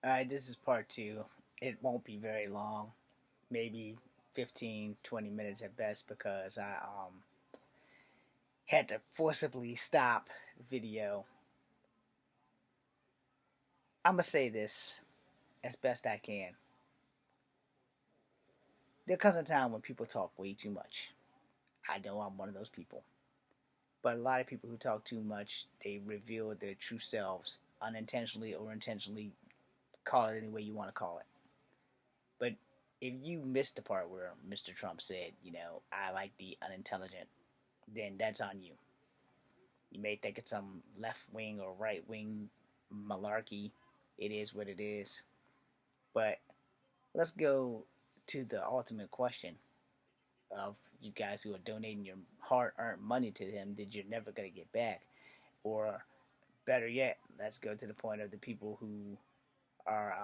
Alright, this is part two. It won't be very long, maybe 15, 20 minutes at best because I had to forcibly stop the video. I'm gonna say this as best I can. There comes a time when people talk way too much. I know I'm one of those people. But a lot of people who talk too much, they reveal their true selves unintentionally or intentionally, call it any way you want to call it. But if you missed the part where Mr. Trump said, I like the unintelligent, then that's on you. You may think it's some left wing or right wing malarkey. It is what it is. But let's go to the ultimate question of you guys who are donating your hard earned money to him that you're never going to get back. Or better yet, let's go to the point of the people who are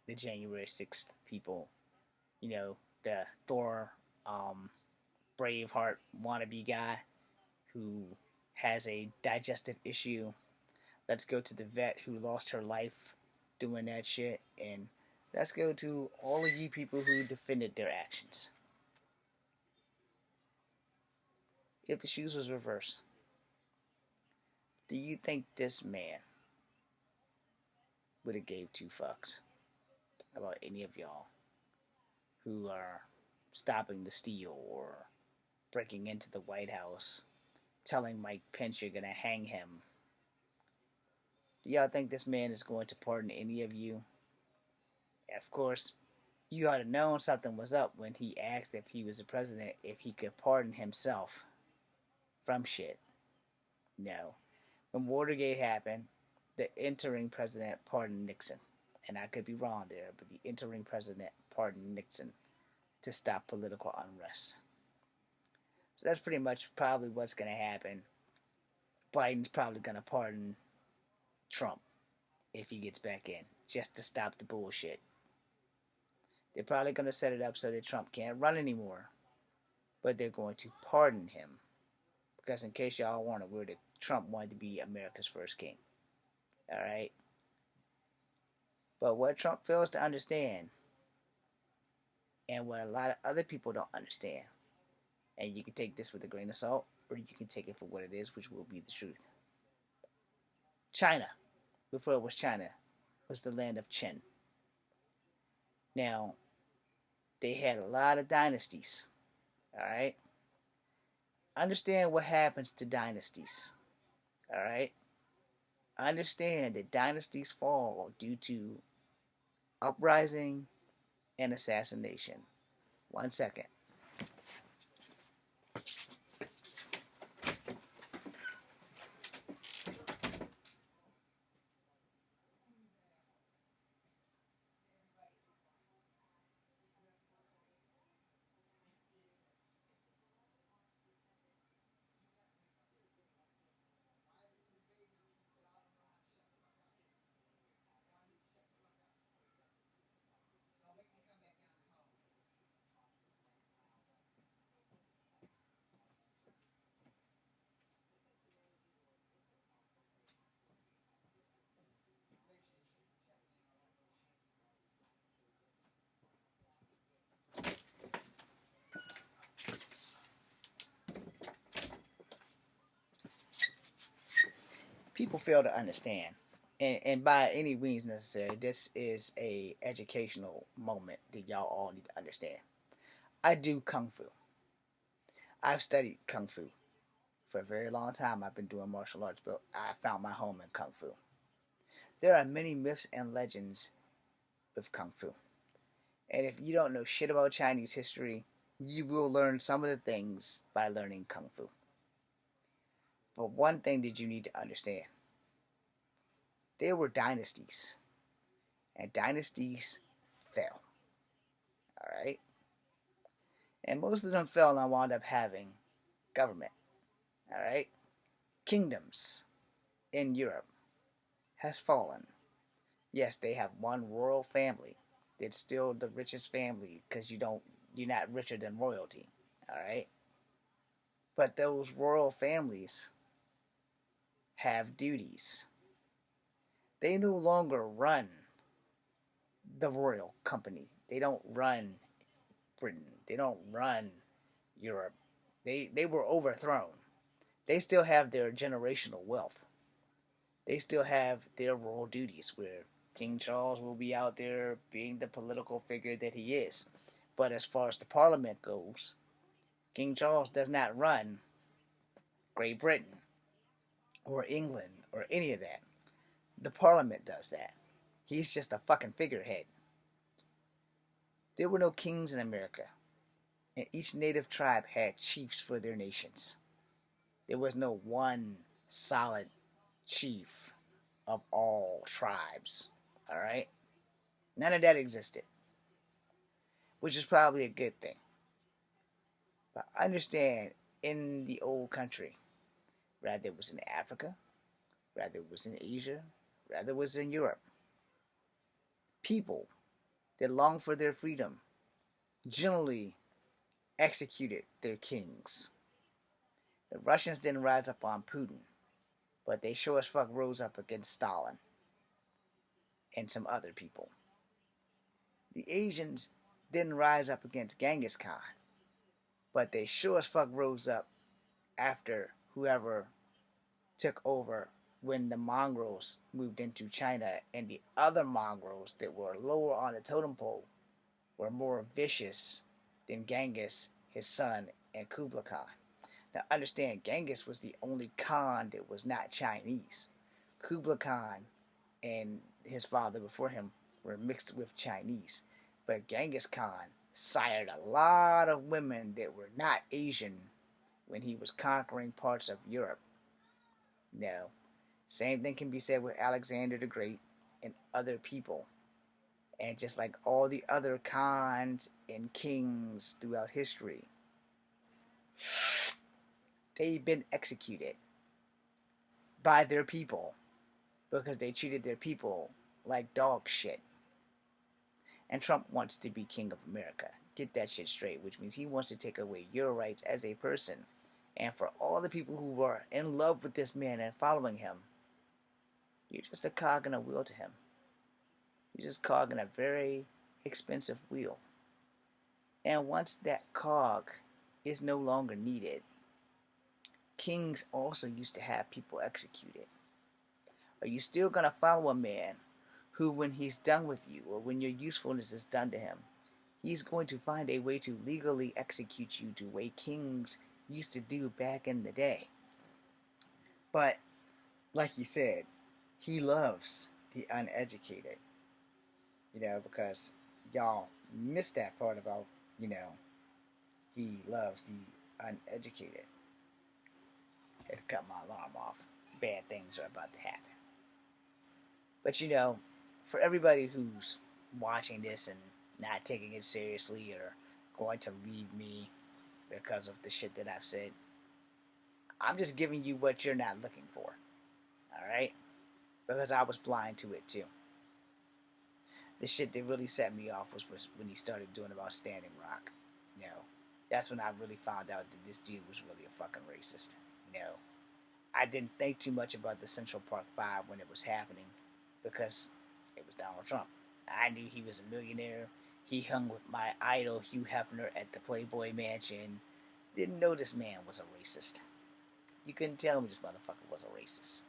the January 6th people. The Thor Braveheart wannabe guy who has a digestive issue. Let's go to the vet who lost her life doing that shit. And let's go to all of you people who defended their actions. If the shoes was reversed, do you think this man would have gave two fucks about any of y'all who are stopping the steal or breaking into the White House, telling Mike Pence you're gonna hang him? Do y'all think this man is going to pardon any of you? Of course, you ought to known something was up when he asked if he was the president if he could pardon himself from shit. No. When Watergate happened, the entering president pardoned Nixon. And I could be wrong there, but the entering president pardoned Nixon to stop political unrest. So that's pretty much probably what's going to happen. Biden's probably going to pardon Trump if he gets back in, just to stop the bullshit. They're probably going to set it up so that Trump can't run anymore, but they're going to pardon him. Because in case y'all weren't Trump wanted to be America's first king. All right? But what Trump fails to understand, and what a lot of other people don't understand, and you can take this with a grain of salt, or you can take it for what it is, which will be the truth. China, before it was China, was the land of Qin. Now, they had a lot of dynasties. All right? Understand what happens to dynasties. All right? Understand that dynasties fall due to uprising and assassination. 1 second. People fail to understand, and by any means necessary, this is a educational moment that y'all all need to understand. I do kung fu. I've studied kung fu for a very long time. I've been doing martial arts, but I found my home in kung fu. There are many myths and legends with kung fu, and if you don't know shit about Chinese history, you will learn some of the things by learning kung fu. But one thing that you need to understand: there were dynasties, and dynasties fell. All right, and most of them fell and wound up having government. All right, kingdoms in Europe has fallen. Yes, they have one royal family. It's still the richest family because you're not richer than royalty. All right, but those royal families have duties. They no longer run the royal company. They don't run Britain. They don't run Europe. They were overthrown. They still have their generational wealth. They still have their royal duties where King Charles will be out there being the political figure that he is. But as far as the parliament goes, King Charles does not run Great Britain or England or any of that. The parliament does that. He's just a fucking figurehead. There were no kings in America, and each native tribe had chiefs for their nations. There was no one solid chief of all tribes. All right? None of that existed, which is probably a good thing. But understand, in the old country, rather it was in Africa, rather it was in Asia, rather it was in Europe, people that longed for their freedom generally executed their kings. The Russians didn't rise up on Putin, but they sure as fuck rose up against Stalin and some other people. The Asians didn't rise up against Genghis Khan, but they sure as fuck rose up after whoever took over when the Mongols moved into China, and the other Mongols that were lower on the totem pole were more vicious than Genghis, his son, and Kublai Khan. Now understand, Genghis was the only Khan that was not Chinese. Kublai Khan and his father before him were mixed with Chinese. But Genghis Khan sired a lot of women that were not Asian when he was conquering parts of Europe. No. Same thing can be said with Alexander the Great and other people. And just like all the other Khans and kings throughout history, they've been executed by their people because they treated their people like dog shit. And Trump wants to be king of America. Get that shit straight, which means he wants to take away your rights as a person. And for all the people who are in love with this man and following him, you're just a cog in a wheel to him. You're just cog in a very expensive wheel. And once that cog is no longer needed, kings also used to have people executed. Are you still going to follow a man who, when he's done with you, or when your usefulness is done to him, he's going to find a way to legally execute you the way kings used to do back in the day? But, like he said, he loves the uneducated. Because y'all missed that part about, he loves the uneducated. I had to cut my alarm off. Bad things are about to happen. But for everybody who's watching this and not taking it seriously or going to leave me because of the shit that I've said, I'm just giving you what you're not looking for. Alright? Because I was blind to it too. The shit that really set me off was when he started doing about Standing Rock. That's when I really found out that this dude was really a fucking racist. I didn't think too much about the Central Park 5 when it was happening because it was Donald Trump. I knew he was a millionaire. He hung with my idol Hugh Hefner at the Playboy Mansion. Didn't know this man was a racist. You couldn't tell me this motherfucker was a racist.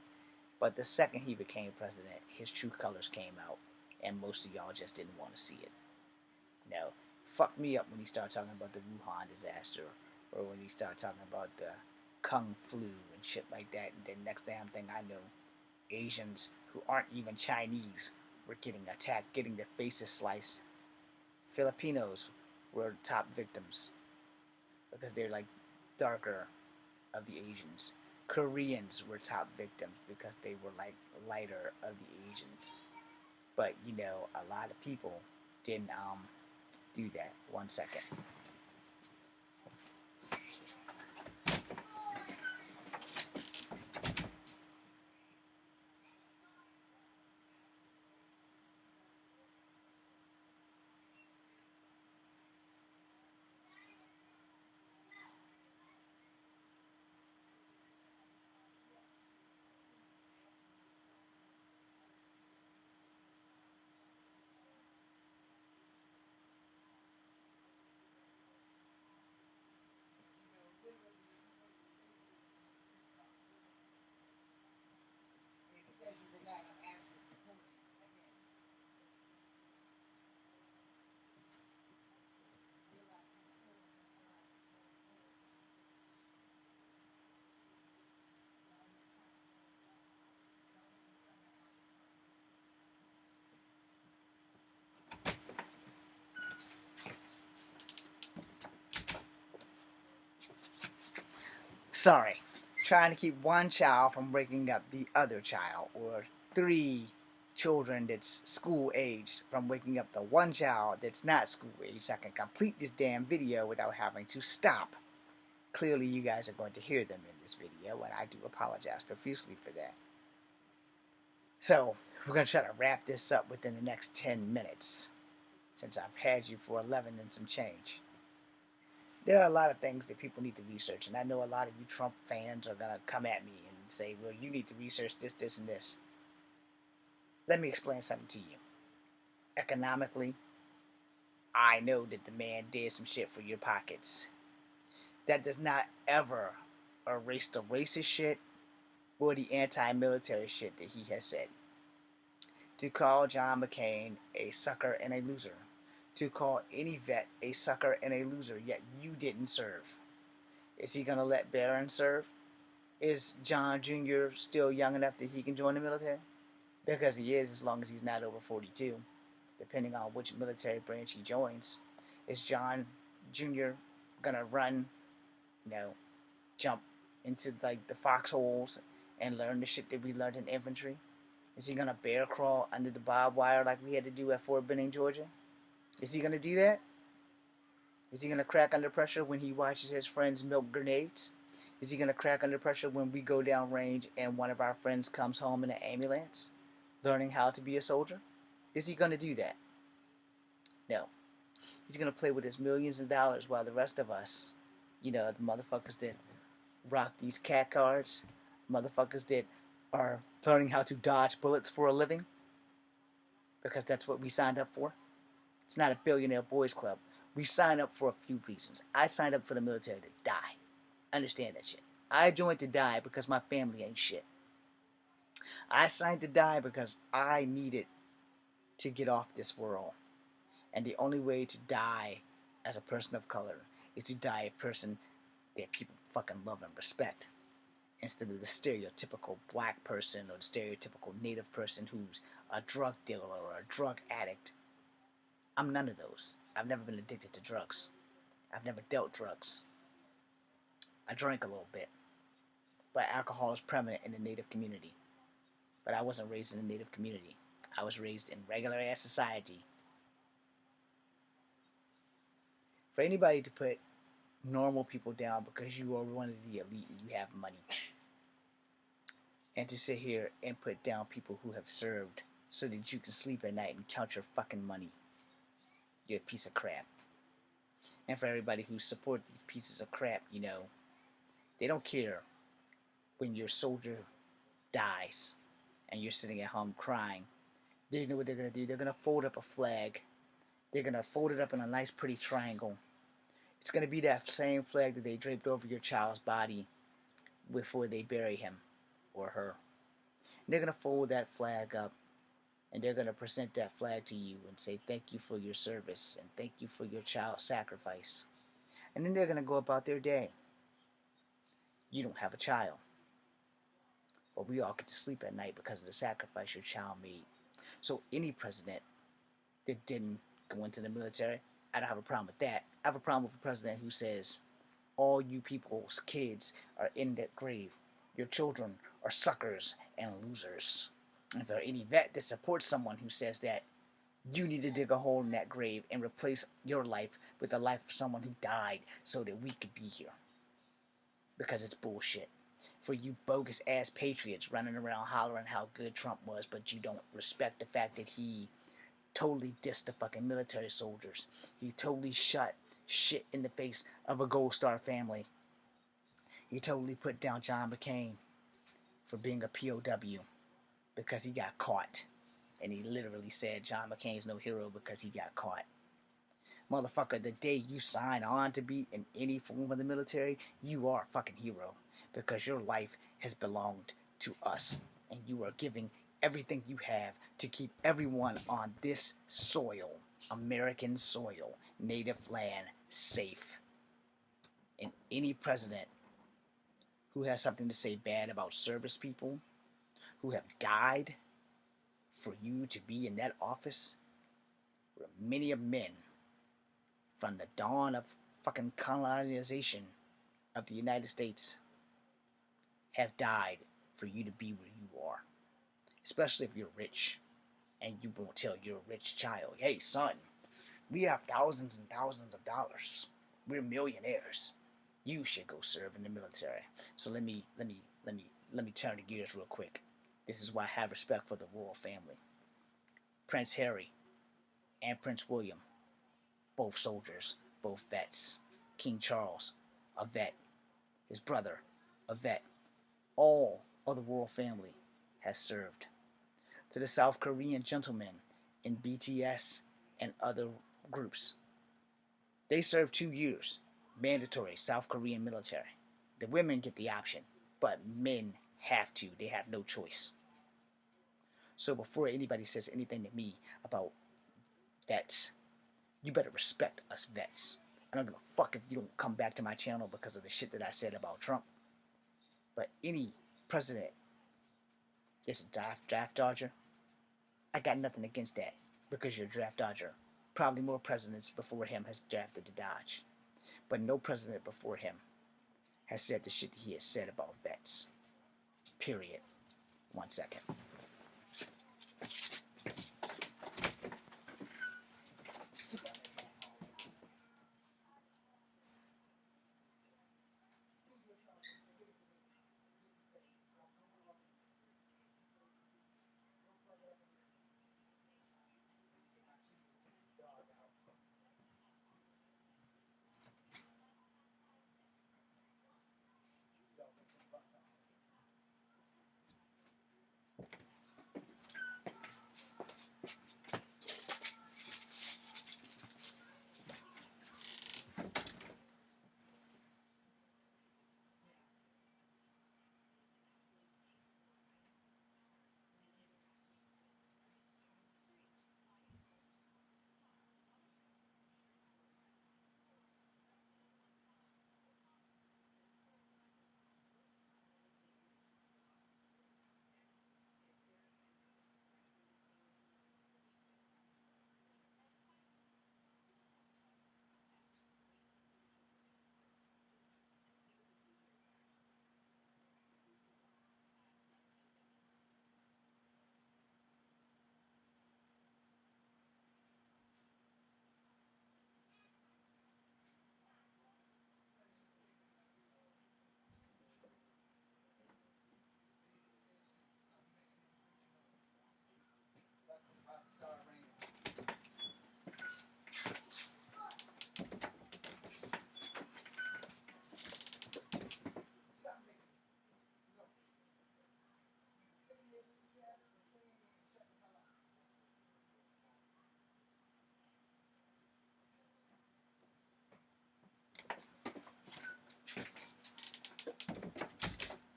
But the second he became president, his true colors came out, and most of y'all just didn't want to see it. Fucked me up when he started talking about the Wuhan disaster, or when he started talking about the Kung Flu and shit like that. And then next damn thing I know, Asians who aren't even Chinese were getting attacked, getting their faces sliced. Filipinos were top victims because they're like darker of the Asians. Koreans were top victims because they were like lighter of the Asians. But a lot of people didn't do that. 1 second. Sorry. Trying to keep one child from breaking up the other child, or 3 children that's school aged from waking up the one child that's not school aged. I can complete this damn video without having to stop. Clearly, you guys are going to hear them in this video, and I do apologize profusely for that. So, we're going to try to wrap this up within the next 10 minutes, since I've had you for 11 and some change. There are a lot of things that people need to research, and I know a lot of you Trump fans are going to come at me and say, well, you need to research this, this, and this. Let me explain something to you. Economically, I know that the man did some shit for your pockets. That does not ever erase the racist shit or the anti-military shit that he has said. To call John McCain a sucker and a loser. To call any vet a sucker and a loser, yet you didn't serve. Is he going to let Barron serve? Is John Jr. still young enough that he can join the military? Because he is, as long as he's not over 42, depending on which military branch he joins. Is John Jr. going to run, jump into like the foxholes and learn the shit that we learned in infantry? Is he going to bear crawl under the barbed wire like we had to do at Fort Benning, Georgia? Is he going to do that? Is he going to crack under pressure when he watches his friends milk grenades? Is he going to crack under pressure when we go down range and one of our friends comes home in an ambulance, learning how to be a soldier? Is he going to do that? No. He's going to play with his millions of dollars while the rest of us, the motherfuckers that rock these cat cards, motherfuckers that are learning how to dodge bullets for a living, because that's what we signed up for. It's not a billionaire boys club. We signed up for a few reasons. I signed up for the military to die. Understand that shit. I joined to die because my family ain't shit. I signed to die because I needed to get off this world. And the only way to die as a person of color is to die a person that people fucking love and respect, instead of the stereotypical black person or the stereotypical native person who's a drug dealer or a drug addict. I'm none of those. I've never been addicted to drugs. I've never dealt drugs. I drank a little bit. But alcohol is prevalent in the native community. But I wasn't raised in the native community. I was raised in regular ass society. For anybody to put normal people down because you are one of the elite and you have money, and to sit here and put down people who have served so that you can sleep at night and count your fucking money, you're a piece of crap. And for everybody who support these pieces of crap, they don't care when your soldier dies and you're sitting at home crying. They know what they're going to do. They're going to fold up a flag. They're going to fold it up in a nice pretty triangle. It's going to be that same flag that they draped over your child's body before they bury him or her. And they're going to fold that flag up, and they're going to present that flag to you and say thank you for your service and thank you for your child's sacrifice. And then they're going to go about their day. You don't have a child, but we all get to sleep at night because of the sacrifice your child made. So any president that didn't go into the military, I don't have a problem with that. I have a problem with a president who says all you people's kids are in that grave. Your children are suckers and losers. And for any vet that supports someone who says that, you need to dig a hole in that grave and replace your life with the life of someone who died so that we could be here. Because it's bullshit. For you bogus ass patriots running around hollering how good Trump was, but you don't respect the fact that he totally dissed the fucking military soldiers. He totally shot shit in the face of a Gold Star family. He totally put down John McCain for being a POW because he got caught. And he literally said John McCain's no hero because he got caught. Motherfucker, the day you sign on to be in any form of the military, you are a fucking hero. Because your life has belonged to us. And you are giving everything you have to keep everyone on this soil, American soil, native land, safe. And any president who has something to say bad about service people who have died for you to be in that office, were many of men from the dawn of fucking colonization of the United States have died for you to be where you are. Especially if you're rich and you won't tell your rich child, hey son, we have thousands and thousands of dollars. We're millionaires. You should go serve in the military. So let me turn the gears real quick. This is why I have respect for the royal family. Prince Harry and Prince William, both soldiers, both vets. King Charles, a vet. His brother, a vet. All of the royal family has served. To the South Korean gentlemen in BTS and other groups, they serve 2 years, mandatory South Korean military. The women get the option, but men have to. They have no choice. So before anybody says anything to me about vets, you better respect us vets. I don't give a fuck if you don't come back to my channel because of the shit that I said about Trump. But any president that's a draft dodger, I got nothing against that because you're a draft dodger. Probably more presidents before him has drafted to dodge. But no president before him has said the shit that he has said about vets. Period. 1 second.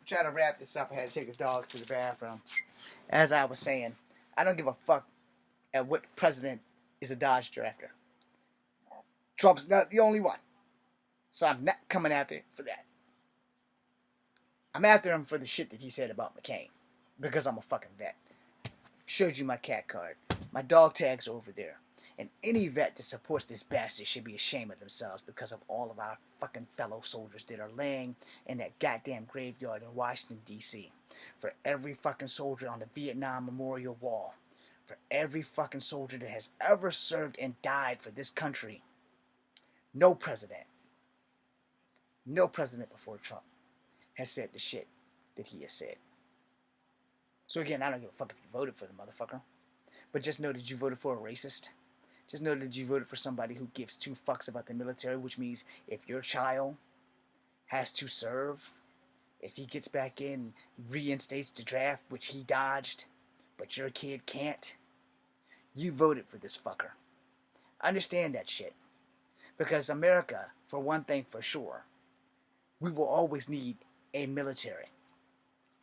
Try to wrap this up. I had to take the dogs to the bathroom. As I was saying, I don't give a fuck at what president is a Dodge drafter. Trump's not the only one. So I'm not coming after him for that. I'm after him for the shit that he said about McCain. Because I'm a fucking vet. Showed you my cat card. My dog tags are over there. And any vet that supports this bastard should be ashamed of themselves because of all of our fucking fellow soldiers that are laying in that goddamn graveyard in Washington, D.C. For every fucking soldier on the Vietnam Memorial Wall. For every fucking soldier that has ever served and died for this country. No president before Trump has said the shit that he has said. So again, I don't give a fuck if you voted for the motherfucker. But just know that you voted for a racist. Just know that you voted for somebody who gives 2 fucks about the military, which means if your child has to serve, if he gets back in, reinstates the draft, which he dodged, but your kid can't, you voted for this fucker. Understand that shit. Because America, for one thing for sure, we will always need a military.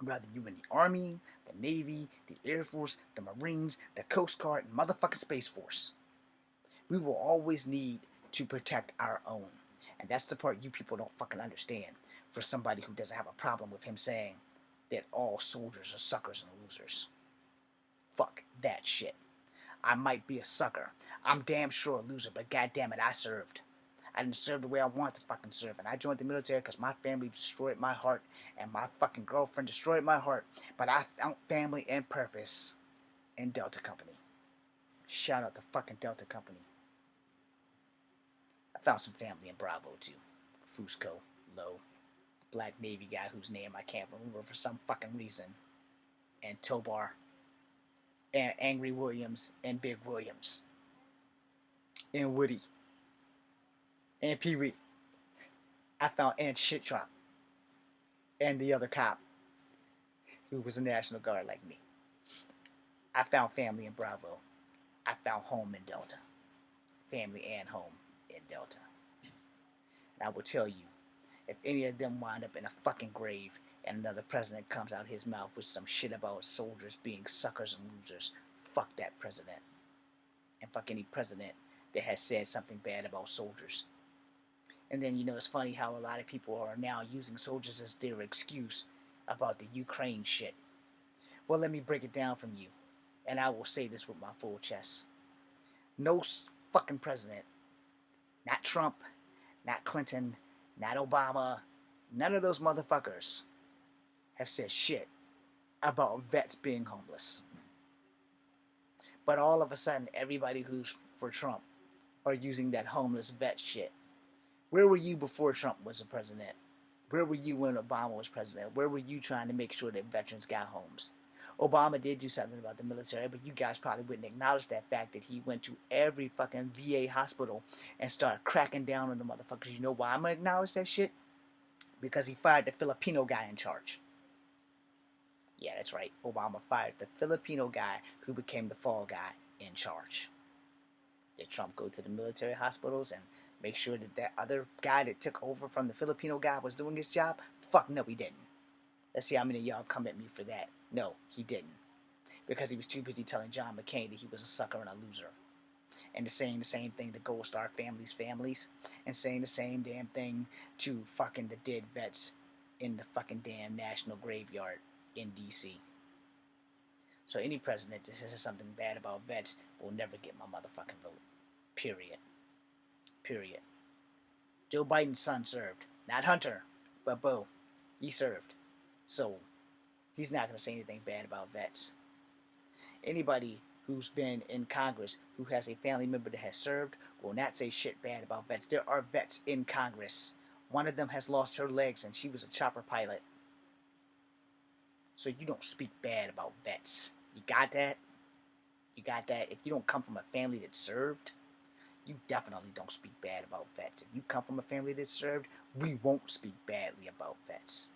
Whether you in the Army, the Navy, the Air Force, the Marines, the Coast Guard, and motherfucking Space Force. We will always need to protect our own. And that's the part you people don't fucking understand. For somebody who doesn't have a problem with him saying that all soldiers are suckers and losers. Fuck that shit. I might be a sucker. I'm damn sure a loser, but goddamn it, I served. I didn't serve the way I wanted to fucking serve. And I joined the military because my family destroyed my heart. And my fucking girlfriend destroyed my heart. But I found family and purpose in Delta Company. Shout out to fucking Delta Company. I found some family in Bravo too. Fusco, Lowe, Black Navy guy whose name I can't remember for some fucking reason. And Tobar. And Angry Williams. And Big Williams. And Woody. And Pee Wee. I found Aunt Shit Drop. And the other cop who was a National Guard like me. I found family in Bravo. I found home in Delta. Family and home in Delta. And I will tell you, if any of them wind up in a fucking grave and another president comes out his mouth with some shit about soldiers being suckers and losers, fuck that president. And fuck any president that has said something bad about soldiers. And then, it's funny how a lot of people are now using soldiers as their excuse about the Ukraine shit. Well, let me break it down from you. And I will say this with my full chest. No fucking president, not Trump, not Clinton, not Obama, none of those motherfuckers have said shit about vets being homeless. But all of a sudden, everybody who's for Trump are using that homeless vet shit. Where were you before Trump was a president? Where were you when Obama was president? Where were you trying to make sure that veterans got homes? Obama did do something about the military, but you guys probably wouldn't acknowledge that fact that he went to every fucking VA hospital and started cracking down on the motherfuckers. You know why I'm going to acknowledge that shit? Because he fired the Filipino guy in charge. Yeah, that's right. Obama fired the Filipino guy who became the fall guy in charge. Did Trump go to the military hospitals and make sure that that other guy that took over from the Filipino guy was doing his job? Fuck no, he didn't. Let's see how many of y'all come at me for that. No, he didn't. Because he was too busy telling John McCain that he was a sucker and a loser. And saying the same thing to Gold Star families. And saying the same damn thing to fucking the dead vets in the fucking damn National Graveyard in D.C. So any president that says something bad about vets will never get my motherfucking vote. Period. Joe Biden's son served. Not Hunter, but Bo. He served. So, he's not going to say anything bad about vets. Anybody who's been in Congress who has a family member that has served will not say shit bad about vets. There are vets in Congress. One of them has lost her legs and she was a chopper pilot. So you don't speak bad about vets. You got that? You got that? If you don't come from a family that served, you definitely don't speak bad about vets. If you come from a family that served, we won't speak badly about vets.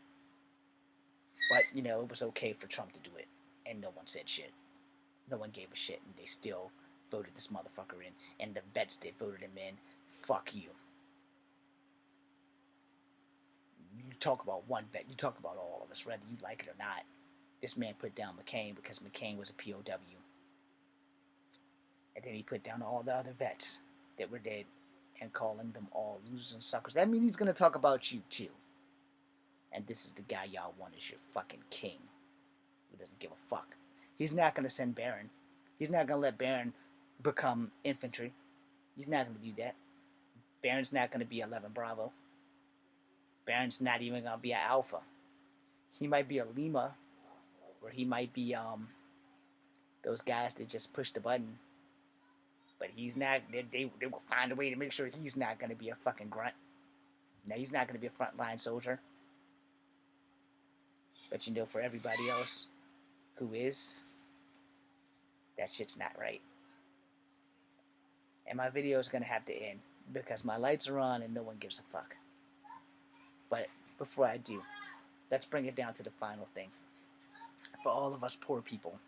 But, it was okay for Trump to do it. And no one said shit. No one gave a shit. And they still voted this motherfucker in. And the vets that voted him in, fuck you. You talk about one vet. You talk about all of us, whether you like it or not. This man put down McCain because McCain was a POW. And then he put down all the other vets that were dead and calling them all losers and suckers. That means he's going to talk about you too. And this is the guy y'all want as your fucking king. Who doesn't give a fuck. He's not going to send Barron. He's not going to let Barron become infantry. He's not going to do that. Barron's not going to be 11 Bravo. Barron's not even going to be an Alpha. He might be a Lima. Or he might be those guys that just push the button. But he's not, they will find a way to make sure he's not going to be a fucking grunt. Now, he's not going to be a frontline soldier. But for everybody else who is, that shit's not right. And my video is going to have to end because my lights are on and no one gives a fuck. But before I do, let's bring it down to the final thing. For all of us poor people,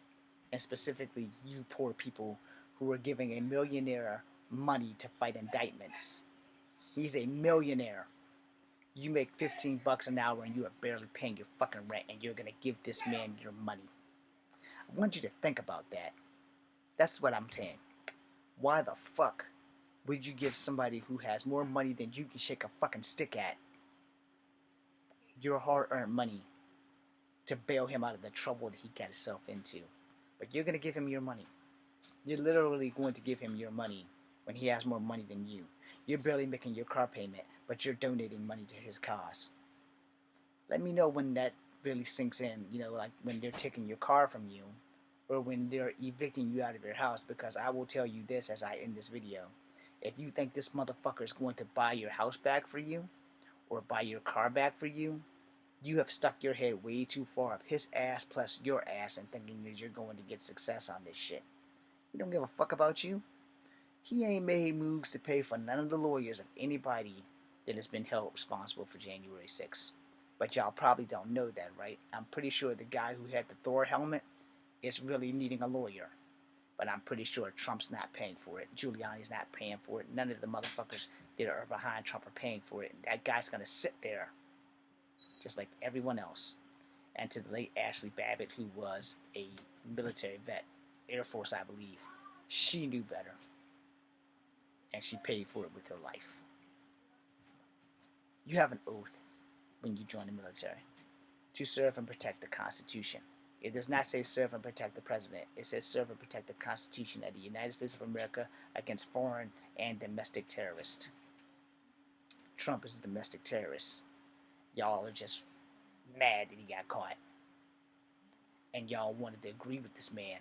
and specifically you poor people who are giving a millionaire money to fight indictments. He's a millionaire. You make $15 an hour and you are barely paying your fucking rent and you're going to give this man your money. I want you to think about that. That's what I'm saying. Why the fuck would you give somebody who has more money than you can shake a fucking stick at your hard-earned money to bail him out of the trouble that he got himself into? But you're going to give him your money. You're literally going to give him your money when he has more money than you. You're barely making your car payment, but you're donating money to his cause. Let me know when that really sinks in, like when they're taking your car from you or when they're evicting you out of your house, because I will tell you this as I end this video. If you think this motherfucker is going to buy your house back for you or buy your car back for you, you have stuck your head way too far up his ass plus your ass and thinking that you're going to get success on this shit. He don't give a fuck about you. He ain't made moves to pay for none of the lawyers of anybody that has been held responsible for January 6th. But y'all probably don't know that, right? I'm pretty sure the guy who had the Thor helmet is really needing a lawyer. But I'm pretty sure Trump's not paying for it. Giuliani's not paying for it. None of the motherfuckers that are behind Trump are paying for it. That guy's going to sit there just like everyone else. And to the late Ashley Babbitt, who was a military vet, Air Force, I believe, she knew better. And she paid for it with her life. You have an oath when you join the military to serve and protect the Constitution. It does not say serve and protect the president. It says serve and protect the Constitution of the United States of America against foreign and domestic terrorists. Trump is a domestic terrorist. Y'all are just mad that he got caught. And y'all wanted to agree with this man.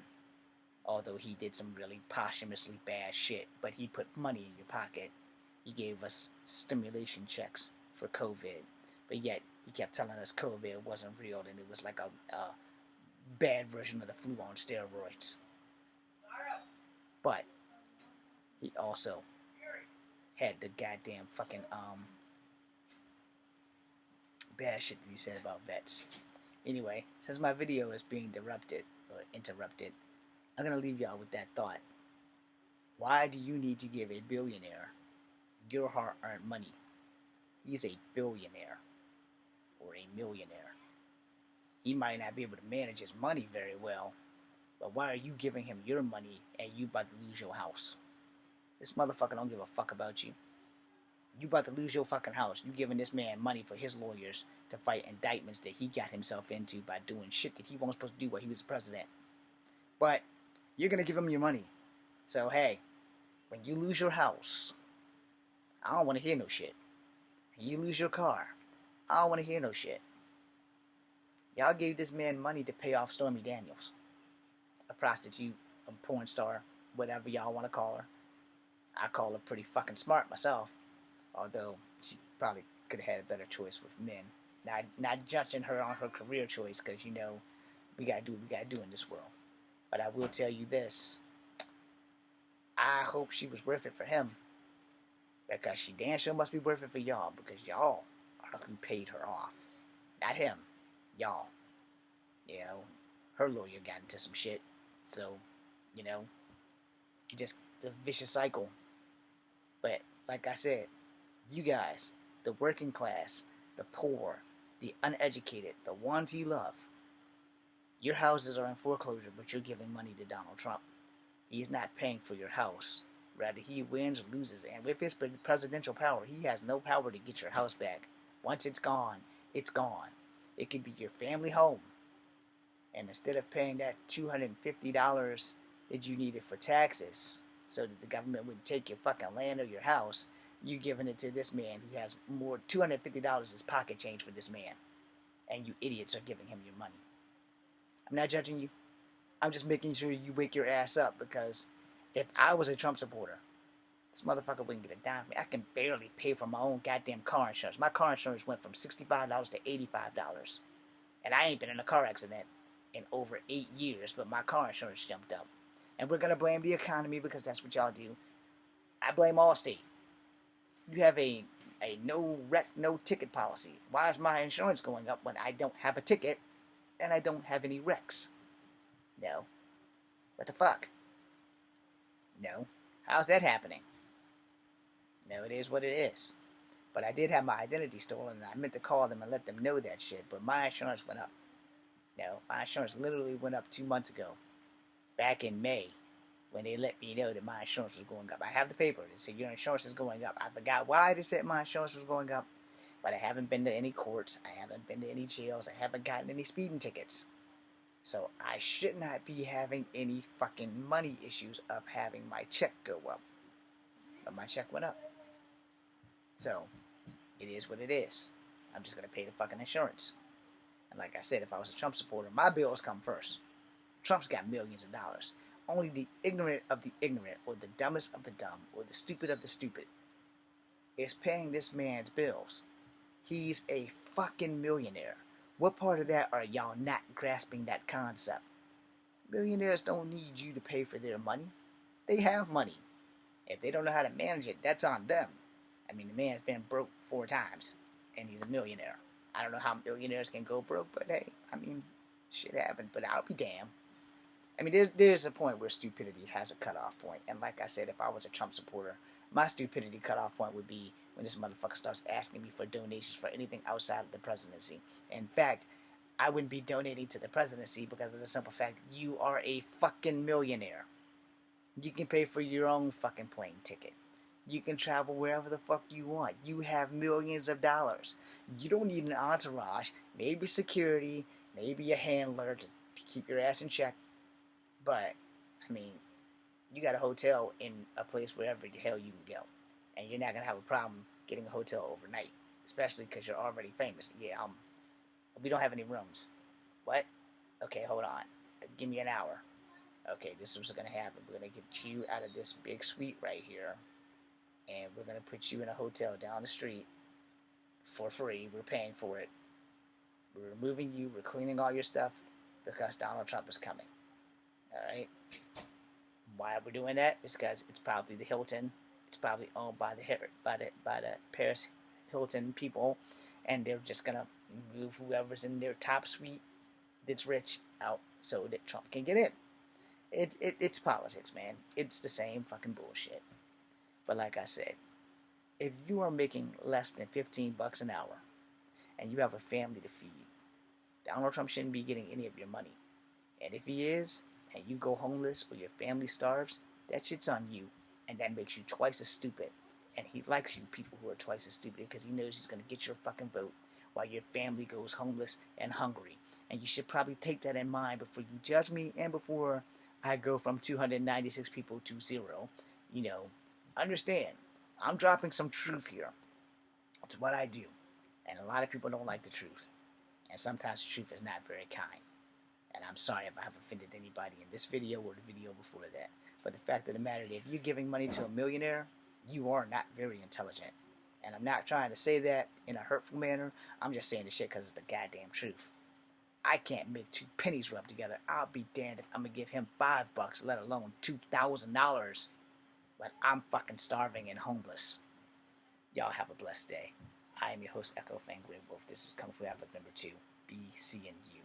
Although he did some really posthumously bad shit. But he put money in your pocket. He gave us stimulation checks for COVID. But yet, he kept telling us COVID wasn't real and it was like a bad version of the flu on steroids. But he also had the goddamn fucking bad shit that he said about vets. Anyway, since my video is being interrupted, I'm gonna leave y'all with that thought. Why do you need to give a billionaire your hard-earned money? He's a billionaire or a millionaire. He might not be able to manage his money very well, but why are you giving him your money and you about to lose your house? This motherfucker don't give a fuck about you. You about to lose your fucking house. You giving this man money for his lawyers to fight indictments that he got himself into by doing shit that he wasn't supposed to do while he was president. But you're gonna give him your money. So hey, when you lose your house, I don't want to hear no shit. When you lose your car, I don't want to hear no shit. Y'all gave this man money to pay off Stormy Daniels, a prostitute, a porn star, whatever y'all want to call her. I call her pretty fucking smart myself, although she probably could have had a better choice with men. Not judging her on her career choice, because we gotta do what we gotta do in this world. But I will tell you this: I hope she was worth it for him, because she damn sure must be worth it for y'all, because y'all are who paid her off, not him. Y'all, her lawyer got into some shit, so, just the vicious cycle. But, like I said, you guys, the working class, the poor, the uneducated, the ones he love, your houses are in foreclosure, but you're giving money to Donald Trump. He's not paying for your house. Rather, he wins or loses, and with his presidential power, he has no power to get your house back. Once it's gone, it's gone. It could be your family home. And instead of paying that $250 that you needed for taxes so that the government wouldn't take your fucking land or your house, you giving it to this man who has more $250 as pocket change for this man. And you idiots are giving him your money. I'm not judging you. I'm just making sure you wake your ass up, because if I was a Trump supporter, this motherfucker wouldn't get a dime from me. I can barely pay for my own goddamn car insurance. My car insurance went from $65 to $85. And I ain't been in a car accident in over 8 years, but my car insurance jumped up. And we're going to blame the economy, because that's what y'all do. I blame Allstate. You have a no wreck, no ticket policy. Why is my insurance going up when I don't have a ticket and I don't have any wrecks? No. What the fuck? No. How's that happening? No, it is what it is. But I did have my identity stolen, and I meant to call them and let them know that shit, but my insurance went up. No, my insurance literally went up 2 months ago, back in May, when they let me know that my insurance was going up. I have the paper that said your insurance is going up. I forgot why they said my insurance was going up, but I haven't been to any courts. I haven't been to any jails. I haven't gotten any speeding tickets. So I should not be having any fucking money issues of having my check go up. but my check went up. So, it is what it is. I'm just going to pay the fucking insurance. And like I said, if I was a Trump supporter, my bills come first. Trump's got millions of dollars. Only the ignorant of the ignorant, or the dumbest of the dumb, or the stupid of the stupid, is paying this man's bills. He's a fucking millionaire. What part of that are y'all not grasping that concept? Millionaires don't need you to pay for their money. They have money. If they don't know how to manage it, that's on them. I mean, the man's been broke 4 times, and he's a millionaire. I don't know how millionaires can go broke, but hey, I mean, shit happened, but I'll be damned. I mean, there's a point where stupidity has a cutoff point. And like I said, if I was a Trump supporter, my stupidity cutoff point would be when this motherfucker starts asking me for donations for anything outside of the presidency. In fact, I wouldn't be donating to the presidency because of the simple fact you are a fucking millionaire. You can pay for your own fucking plane ticket. You can travel wherever the fuck you want. You have millions of dollars. You don't need an entourage, maybe security, maybe a handler to keep your ass in check. But, I mean, you got a hotel in a place wherever the hell you can go. And you're not going to have a problem getting a hotel overnight. Especially because you're already famous. Yeah, we don't have any rooms. What? Okay, hold on. Give me an hour. Okay, this is what's going to happen. We're going to get you out of this big suite right here. And we're going to put you in a hotel down the street for free. We're paying for it. We're removing you. We're cleaning all your stuff because Donald Trump is coming. Alright? Why we're doing that is because it's probably the Hilton. It's probably owned by the Paris Hilton people. And they're just going to move whoever's in their top suite that's rich out so that Trump can get in. It's politics, man. It's the same fucking bullshit. But like I said, if you are making less than $15 an hour and you have a family to feed, Donald Trump shouldn't be getting any of your money. And if he is, and you go homeless or your family starves, that shit's on you. And that makes you twice as stupid. And he likes you people who are twice as stupid because he knows he's going to get your fucking vote while your family goes homeless and hungry. And you should probably take that in mind before you judge me and before I go from 296 people to 0. You know, understand, I'm dropping some truth here. It's what I do. And a lot of people don't like the truth. And sometimes the truth is not very kind. And I'm sorry if I have offended anybody in this video or the video before that. But the fact of the matter is, if you're giving money to a millionaire, you are not very intelligent. And I'm not trying to say that in a hurtful manner. I'm just saying the shit because it's the goddamn truth. I can't make 2 pennies rub together. I'll be damned if I'm going to give him $5, let alone $2,000. But I'm fucking starving and homeless. Y'all have a blessed day. I am your host, Echo Fangry Wolf. This is Kung Fu Epic number 2. Be seeing you.